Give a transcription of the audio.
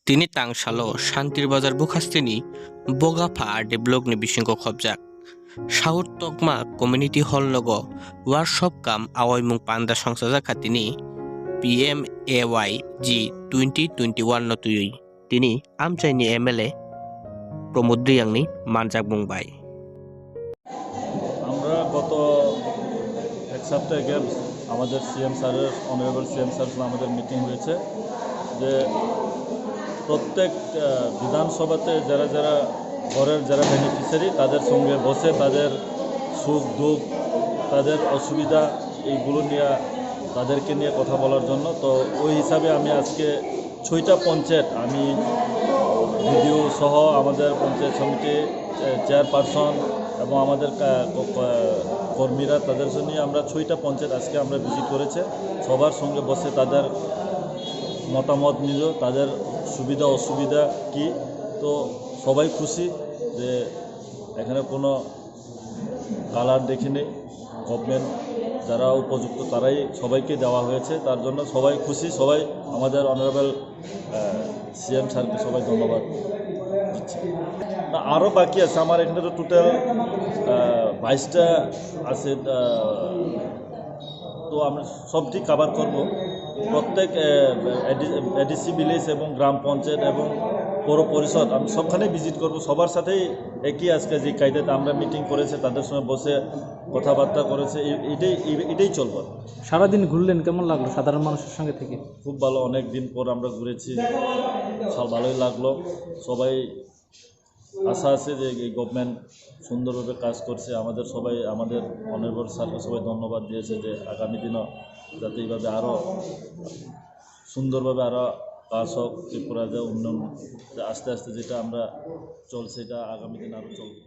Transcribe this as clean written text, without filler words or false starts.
Tini tangsalo shantir bazar bukhastini bogafa develop ni bisingko khobjak. Shahut tokma community hall logo workshop kam awaimung panda songsajak khatini PMAY G 2021 no Twiwi. Tini Amchai ni MLA Promodriyangni manjak bungbai. আমরা গত এক সপ্তাহ আগে আমাদের CM স্যারের honourable CM sir আমাদের meeting হয়েছে যে প্রত্যেক বিধানসভাতে যারা যারা ঘরের যারা বেনিফিশিয়ারি তাদের সঙ্গে বসে তাদের সুখ দুঃখ তাদের অসুবিধা এইগুলো নিয়ে তাদেরকে নিয়ে কথা বলার জন্য তো ওই হিসাবে আমি আজকে 6টা পঞ্চায়েত আমি ভিডিও সহ আমাদের পঞ্চায়েত সমিতি চেয়ারপারসন এবং আমাদের কর্মীরা তাদের জন্য আমরা 6টা পঞ্চায়েত আজকে আমরা ভিজিট করেছে সবার সঙ্গে বসে তাদের মতামত নিল তাদের সুবিধা অসুবিধা কি তো সবাই খুশি যে এখানে কোনো কালার দেখিনি গভর্নমেন্ট যারা উপযুক্ত তারাই সবাইকে দেওয়া হয়েছে তার জন্য সবাই খুশি সবাই আমাদের অনারেবল সিএম স্যারকে সবাই ধন্যবাদ দিচ্ছি আরও বাকি আছে আমার এখানে তো টোটাল 22টা আছে তো আমরা সবটি কভার করব প্রত্যেক এডিসি ভিলেজ এবং গ্রাম পঞ্চায়েত এবং পৌর পরিষদ আমি সবখানে ভিজিট করব সবার সাথেই একই আজকে যে কায়দাতে আমরা মিটিং করেছে তাদের সঙ্গে বসে কথাবার্তা করেছে এটাই চলবে। সারাদিন ঘুরলেন কেমন লাগলো সাধারণ মানুষের সঙ্গে থেকে? খুব ভালো, অনেক দিন পর আমরা ঘুরেছি, ভালোই লাগলো। সবাই আশা আছে যে এই গভর্নমেন্ট সুন্দরভাবে কাজ করছে, আমাদের সবাই আমাদের অনারেবল স্যারকে সবাই ধন্যবাদ দিয়েছে যে আগামী দিনও যাতে এইভাবে আরও সুন্দরভাবে আরও কাজ হোক ত্রিপুরা যে উন্নয়ন আস্তে আস্তে যেটা আমরা চলছে এটা আগামী দিন আরও চলবে।